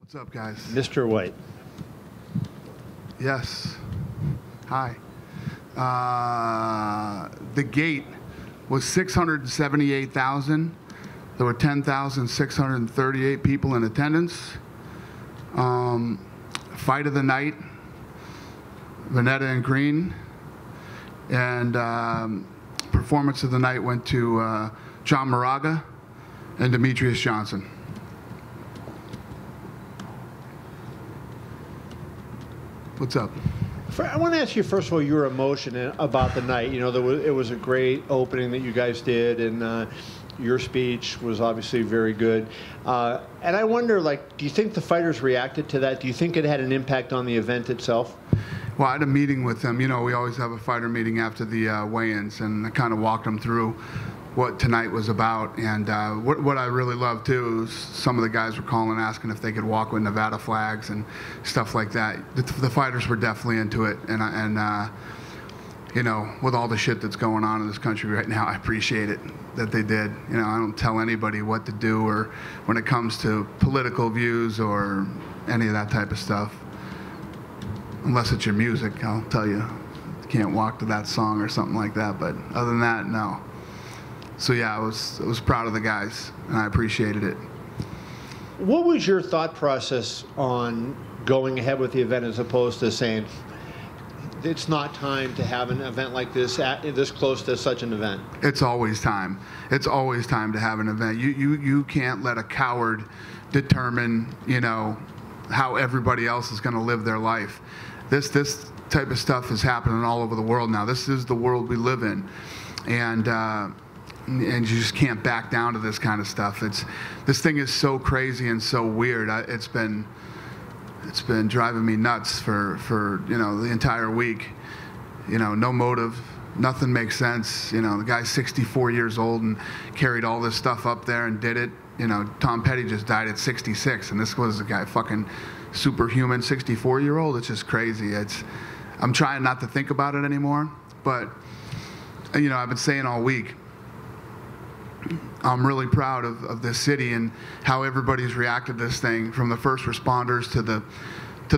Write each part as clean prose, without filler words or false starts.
What's up, guys? Mr. White. Yes. Hi. The gate was 678,000. There were 10,638 people in attendance. Fight of the night, Veneta and Green. And performance of the night went to John Moraga and Demetrius Johnson. What's up? I want to ask you, first of all, your emotion about the night. You know, it was a great opening that you guys did, and your speech was obviously very good. And I wonder, like, do you think the fighters reacted to that? Do you think it had an impact on the event itself? Well, I had a meeting with them. You know, we always have a fighter meeting after the weigh-ins, and I kind of walked them through what tonight was about. And what I really loved, too, is some of the guys were calling asking if they could walk with Nevada flags and stuff like that. The fighters were definitely into it. And you know, with all the shit that's going on in this country right now, I appreciate it that they did. You know, I don't tell anybody what to do or when it comes to political views or any of that type of stuff. Unless it's your music, I'll tell you, you can't walk to that song or something like that. But other than that, no. So yeah, I was proud of the guys, and I appreciated it. What was your thought process on going ahead with the event as opposed to saying it's not time to have an event like this this close to such an event? It's always time. It's always time to have an event. You can't let a coward determine, you know, how everybody else is going to live their life. This type of stuff is happening all over the world now. This is the world we live in, and you just can't back down to this kind of stuff. This thing is so crazy and so weird. It's been driving me nuts for you know, the entire week. You know, no motive, nothing makes sense. You know, the guy's 64 years old and carried all this stuff up there and did it. You know, Tom Petty just died at 66, and this was a guy fucking superhuman 64-year-old. It's just crazy. I'm trying not to think about it anymore, but you know, I've been saying all week, I'm really proud of this city and how everybody's reacted to this thing, from the first responders to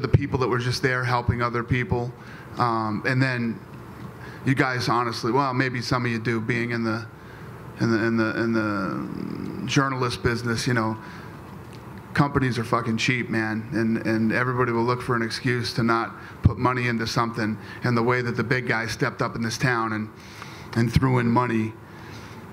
the people that were just there helping other people, and then you guys, honestly, well, maybe some of you do, being in the journalist business, you know, companies are fucking cheap, man, and everybody will look for an excuse to not put money into something. And the way that the big guys stepped up in this town and threw in money.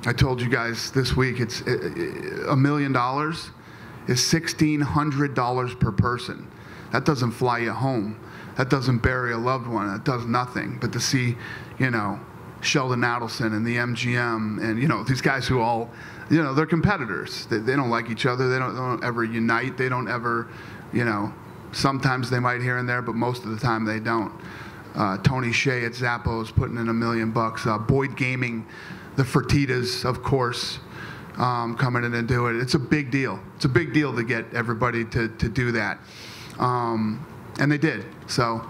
I told you guys this week, it's $1 million is $1,600 per person. That doesn't fly you home. That doesn't bury a loved one. That does nothing. But to see, you know, Sheldon Adelson and the MGM and, you know, these guys who all, you know, they're competitors. They don't like each other. They don't ever unite. They don't ever, you know, sometimes they might here and there, but most of the time they don't. Tony Shea at Zappos putting in $1 million. Boyd Gaming, the Fertitas, of course, coming in and do it. It's a big deal. It's a big deal to get everybody to do that. And they did. So,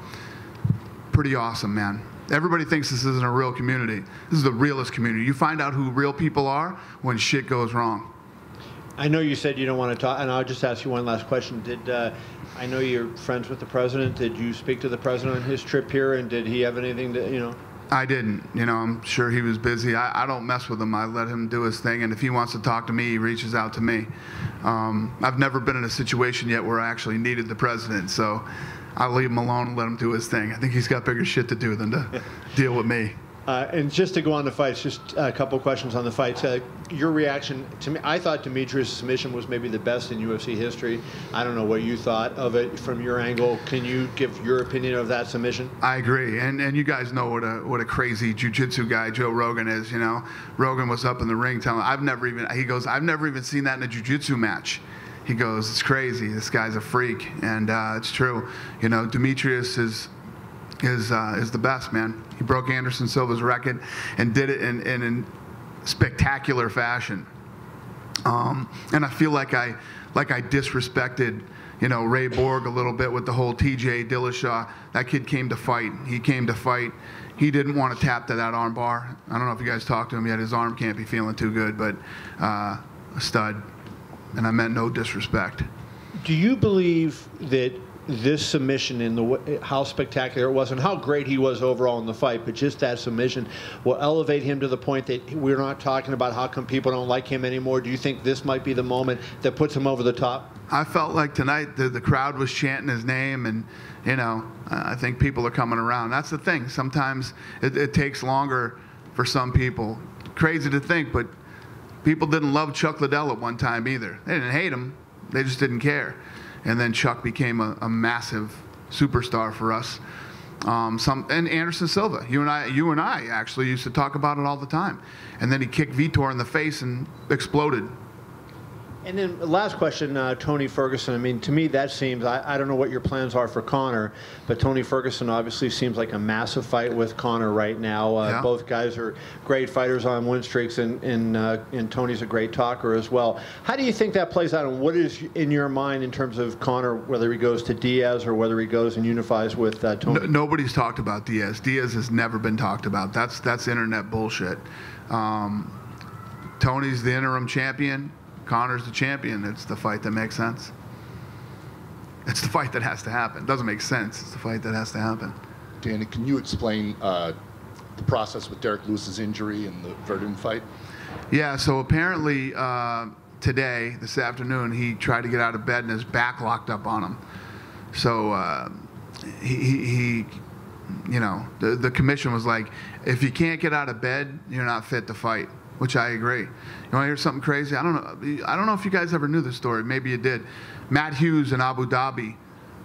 pretty awesome, man. Everybody thinks this isn't a real community. This is the realest community. You find out who real people are when shit goes wrong. I know you said you don't want to talk, and I'll just ask you one last question. I know you're friends with the president. Did you speak to the president on his trip here, and did he have anything to, you know? I didn't. You know, I'm sure he was busy. I don't mess with him. I let him do his thing, and if he wants to talk to me, he reaches out to me. I've never been in a situation yet where I actually needed the president, so I'll leave him alone and let him do his thing. I think he's got bigger shit to do than to deal with me. And just to go on the fights, just a couple questions on the fights. Your reaction to me, I thought Demetrius' submission was maybe the best in UFC history. I don't know what you thought of it from your angle. Can you give your opinion of that submission? I agree, and you guys know what a crazy jiu-jitsu guy Joe Rogan is. You know, Rogan was up in the ring telling, I've never even seen that in a jiu-jitsu match. He goes, it's crazy. This guy's a freak, and it's true. You know, Demetrius is the best, man. He broke Anderson Silva's record and did it in spectacular fashion. And I feel like I disrespected, you know, Ray Borg a little bit with the whole TJ Dillashaw. That kid came to fight. He came to fight. He didn't want to tap to that arm bar. I don't know if you guys talked to him yet. His arm can't be feeling too good, but a stud. And I meant no disrespect. Do you believe that this submission and how spectacular it was and how great he was overall in the fight, but just that submission will elevate him to the point that we're not talking about how come people don't like him anymore? Do you think this might be the moment that puts him over the top? I felt like tonight the crowd was chanting his name, and I think people are coming around. That's the thing. Sometimes it takes longer for some people. Crazy to think, but people didn't love Chuck Liddell at one time either. They didn't hate him. They just didn't care. And then Chuck became a massive superstar for us. And Anderson Silva, you and I actually used to talk about it all the time. And then he kicked Vitor in the face and exploded. And then last question, Tony Ferguson. I mean, to me, that seems, I don't know what your plans are for Conor, but Tony Ferguson obviously seems like a massive fight with Conor right now. Yeah. Both guys are great fighters on win streaks, and Tony's a great talker as well. How do you think that plays out, and what is in your mind in terms of Conor, whether he goes to Diaz or whether he goes and unifies with Tony? Nobody's talked about Diaz. Diaz has never been talked about. That's internet bullshit. Tony's the interim champion. Conor's the champion. It's the fight that makes sense. It's the fight that has to happen. It doesn't make sense. It's the fight that has to happen. Danny, can you explain the process with Derek Lewis's injury and the Verdun fight? Yeah, so apparently today, this afternoon, he tried to get out of bed and his back locked up on him. So the commission was like, if you can't get out of bed, you're not fit to fight. Which I agree. You want to hear something crazy? I don't know if you guys ever knew this story. Maybe you did. Matt Hughes in Abu Dhabi,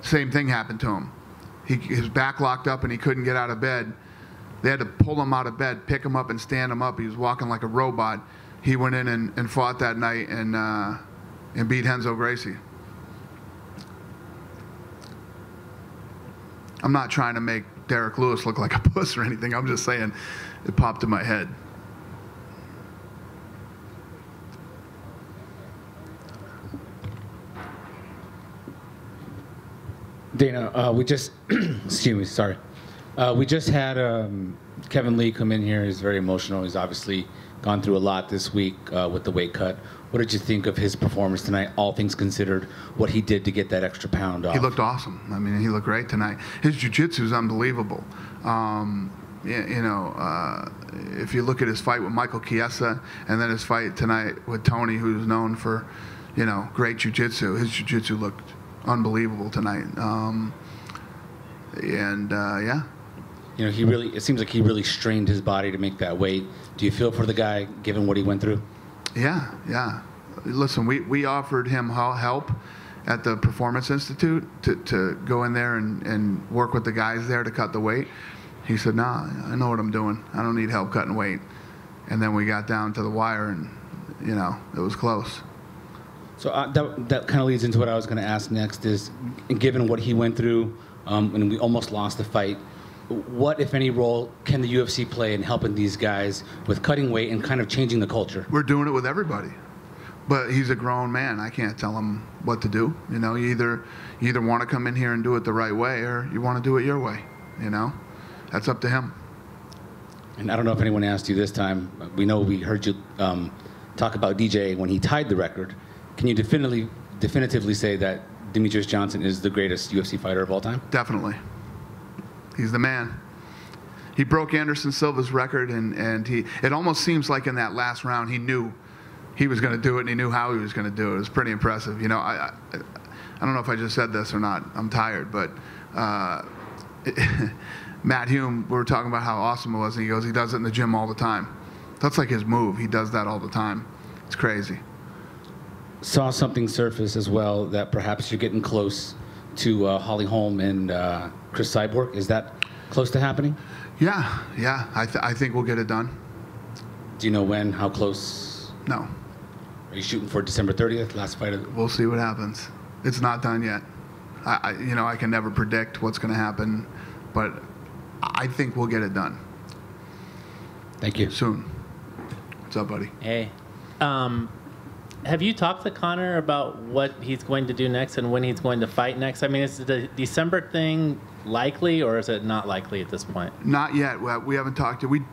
same thing happened to him. His back locked up and he couldn't get out of bed. They had to pull him out of bed, pick him up, and stand him up. He was walking like a robot. He went in and fought that night and beat Renzo Gracie. I'm not trying to make Derek Lewis look like a puss or anything. I'm just saying it popped in my head. Dana, we just, excuse me, sorry. We just had Kevin Lee come in here. He's very emotional. He's obviously gone through a lot this week with the weight cut. What did you think of his performance tonight, all things considered, what he did to get that extra pound off? He looked awesome. I mean, he looked great tonight. His jiu-jitsu is unbelievable. If you look at his fight with Michael Chiesa and then his fight tonight with Tony, who's known for, great jiu-jitsu, his jiu-jitsu looked unbelievable tonight. Yeah. It seems like he really strained his body to make that weight. Do you feel for the guy, given what he went through? Yeah. Listen, we offered him help at the Performance Institute to go in there and work with the guys there to cut the weight. He said, nah, I know what I'm doing. I don't need help cutting weight. And then we got down to the wire and, it was close. So that kind of leads into what I was going to ask next is, given what he went through, and we almost lost the fight, what, if any, role can the UFC play in helping these guys with cutting weight and kind of changing the culture? We're doing it with everybody. But he's a grown man. I can't tell him what to do. You either want to come in here and do it the right way or you want to do it your way. That's up to him. And I don't know if anyone asked you this time. We heard you talk about DJ when he tied the record. Can you definitively say that Deiveson Johnson is the greatest UFC fighter of all time? Definitely. He's the man. He broke Anderson Silva's record, and it almost seems like in that last round he knew he was going to do it, and he knew how he was going to do it. It was pretty impressive. I don't know if I just said this or not. I'm tired, but Matt Hume, we were talking about how awesome it was, and he goes, he does it in the gym all the time. That's like his move. He does that all the time. It's crazy. Saw something surface as well that perhaps you're getting close to Holly Holm and Chris Cyborg. Is that close to happening? Yeah. I think we'll get it done. Do you know when? How close? No. Are you shooting for December 30th, last fight of the... We'll see what happens. It's not done yet. I can never predict what's going to happen, but I think we'll get it done. Thank you. Soon. What's up, buddy? Hey. Have you talked to Conor about what he's going to do next and when he's going to fight next? I mean, is the December thing likely, or is it not likely at this point? Not yet. We haven't talked to. We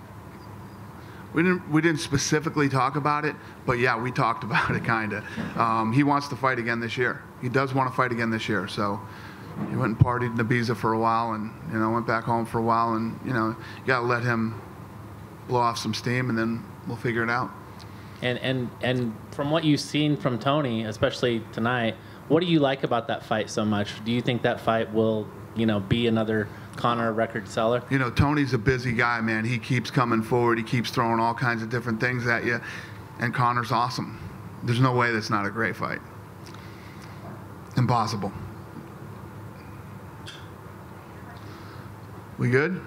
didn't specifically talk about it, but yeah, we talked about it kind of. He wants to fight again this year. he does want to fight again this year. So he went and partied in Ibiza for a while, and went back home for a while, and you got to let him blow off some steam, and then we'll figure it out. And from what you've seen from Tony, especially tonight, what do you like about that fight so much? Do you think that fight will, be another Conor record seller? Tony's a busy guy, man. He keeps coming forward. He keeps throwing all kinds of different things at you, and Conor's awesome. There's no way that's not a great fight. Impossible. We good?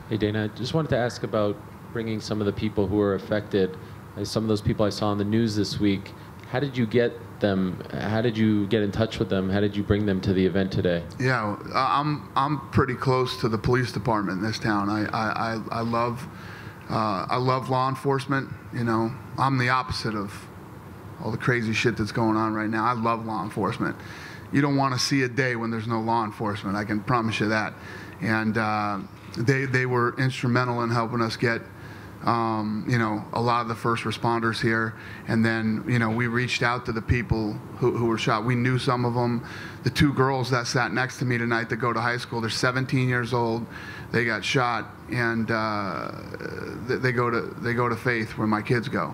Hey, Dana, I just wanted to ask about bringing some of the people who were affected. Some of those people I saw on the news this week. How did you get them? How did you get in touch with them? How did you bring them to the event today? Yeah, I'm pretty close to the police department in this town. I love law enforcement. I'm the opposite of all the crazy shit that's going on right now. I love law enforcement. You don't want to see a day when there's no law enforcement. I can promise you that. And they were instrumental in helping us get a lot of the first responders here. And then, we reached out to the people who were shot. We knew some of them. The two girls that sat next to me tonight that go to high school, they're 17 years old. They got shot, and they go to Faith, where my kids go.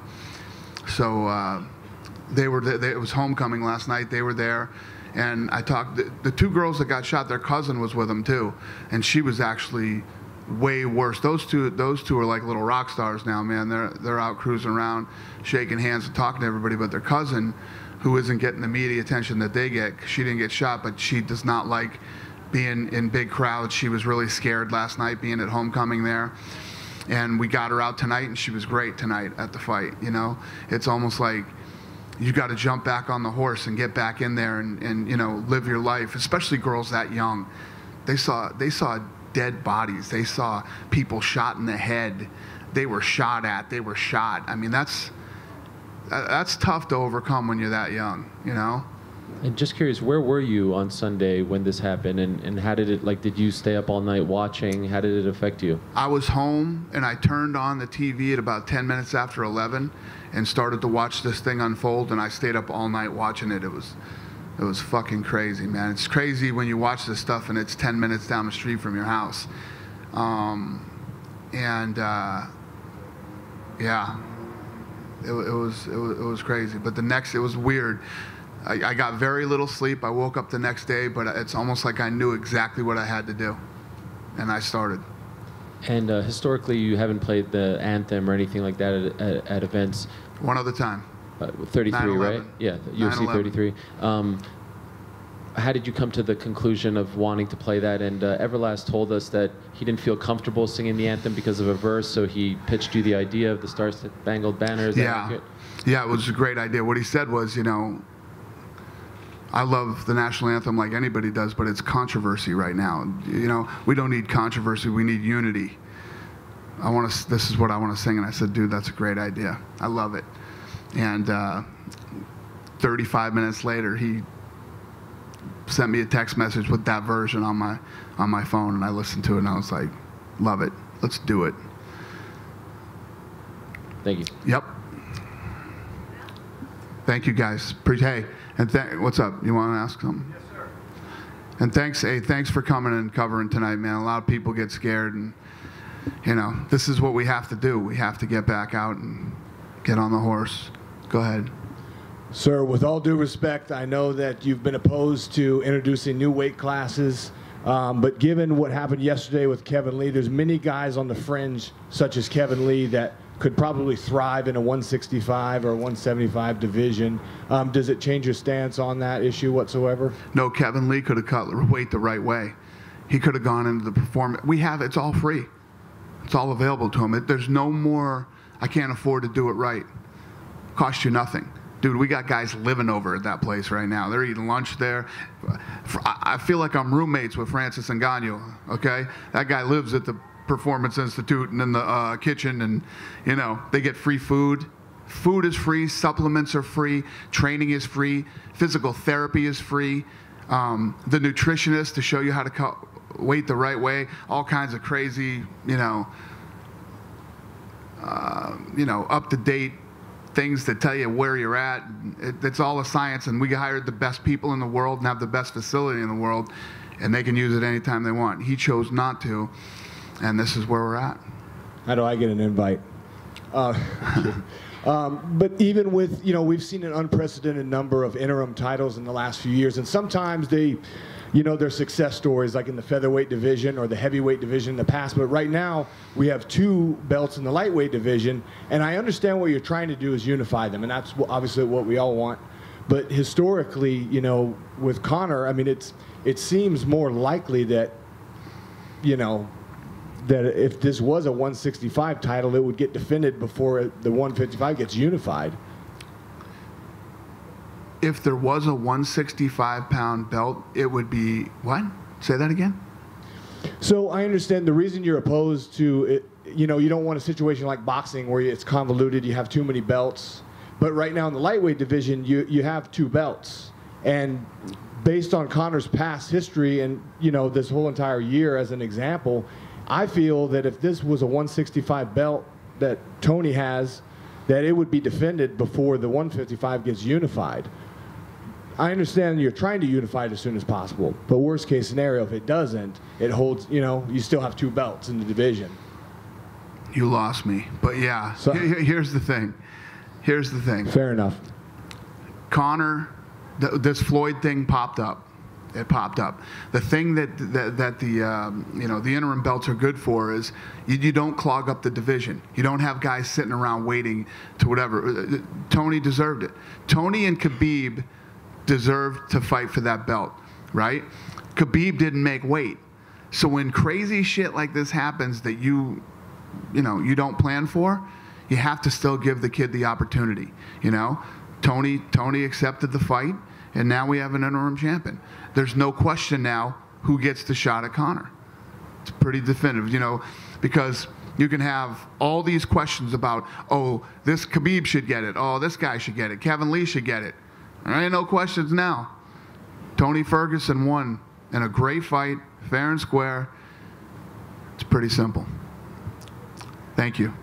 So they were there. It was homecoming last night. They were there. And I talked, the two girls that got shot, their cousin was with them too. And she was actually way worse. Those two are like little rock stars now, man. They're out cruising around, shaking hands and talking to everybody. But their cousin, who isn't getting the media attention that they get, she didn't get shot, but she does not like being in big crowds. She was really scared last night being at homecoming there. And we got her out tonight, and she was great tonight at the fight. It's almost like you got to jump back on the horse and get back in there and live your life, especially girls that young. They saw dead bodies. They saw people shot in the head. They were shot at. They were shot. I mean, that's tough to overcome when you're that young, And just curious, where were you on Sunday when this happened, and how did it, did you stay up all night watching? How did it affect you? I was home, and I turned on the TV at about 10 minutes after 11 and started to watch this thing unfold, and I stayed up all night watching it. It was fucking crazy, man. It's crazy when you watch this stuff and it's 10 minutes down the street from your house. Yeah, it was crazy. But it was weird. I got very little sleep. I woke up the next day, but it's almost like I knew exactly what I had to do, and I started. And historically, you haven't played the anthem or anything like that at events. One other time. 33, 9/11. right? Yeah, UFC 33. How did you come to the conclusion of wanting to play that? And Everlast told us that he didn't feel comfortable singing the anthem because of a verse, so he pitched you the idea of the Star-Spangled Banner. Is that accurate? Yeah, it was a great idea. What he said was, I love the national anthem like anybody does, but it's controversy right now. We don't need controversy. We need unity. This is what I want to sing. And I said, dude, that's a great idea. I love it. And 35 minutes later, he sent me a text message with that version on my phone, and I listened to it, and I was like, love it. Let's do it. Thank you. Yep. Thank you, guys. Hey, and what's up? You want to ask something? Yes, sir. And thanks for coming and covering tonight, man. A lot of people get scared, and this is what we have to do. We have to get back out and get on the horse. Go ahead. Sir, with all due respect, I know that you've been opposed to introducing new weight classes, but given what happened yesterday with Kevin Lee, there's many guys on the fringe, such as Kevin Lee, that could probably thrive in a 165 or 175 division. Does it change your stance on that issue whatsoever? No, Kevin Lee could have cut weight the right way. He could have gone into the performance. It's all free. It's all available to him. There's no more, I can't afford to do it right. Cost you nothing. Dude, we got guys living over at that place right now. They're eating lunch there. I feel like I'm roommates with Francis Ngannou, okay? That guy lives at the Performance Institute and in the kitchen, and they get free food. Food is free, supplements are free, training is free, physical therapy is free. The nutritionist to show you how to cut weight the right way, all kinds of crazy, up to date things that tell you where you're at. It's all a science, and we hired the best people in the world and have the best facility in the world, and they can use it anytime they want. He chose not to, and this is where we're at. How do I get an invite? But even with, we've seen an unprecedented number of interim titles in the last few years, and sometimes they, they're success stories like in the featherweight division or the heavyweight division in the past. But right now, we have 2 belts in the lightweight division, and I understand what you're trying to do is unify them, and that's obviously what we all want. But historically, with Conor, I mean, it seems more likely that, that if this was a 165 title, it would get defended before the 155 gets unified. If there was a 165-pound belt, it would be what? Say that again? So I understand the reason you're opposed to it, you don't want a situation like boxing where it's convoluted, you have too many belts. But right now in the lightweight division, you have 2 belts. And based on Conor's past history and, this whole entire year as an example, I feel that if this was a 165 belt that Tony has, that it would be defended before the 155 gets unified. I understand you're trying to unify it as soon as possible, but worst case scenario, if it doesn't, it holds, you still have 2 belts in the division. You lost me, but yeah, So, here's the thing. Here's the thing. fair enough. Conor, this Floyd thing popped up. It popped up. The thing that the interim belts are good for is you don't clog up the division. You don't have guys sitting around waiting to whatever. Tony deserved it. Tony and Khabib deserved to fight for that belt, right? Khabib didn't make weight. So when crazy shit like this happens that you don't plan for, you have to still give the kid the opportunity. Tony accepted the fight, and now we have an interim champion. There's no question now who gets the shot at Conor. It's pretty definitive, because you can have all these questions about, oh, this Khabib should get it. Oh, this guy should get it. Kevin Lee should get it. There ain't no questions now. Tony Ferguson won in a great fight, fair and square. It's pretty simple. Thank you.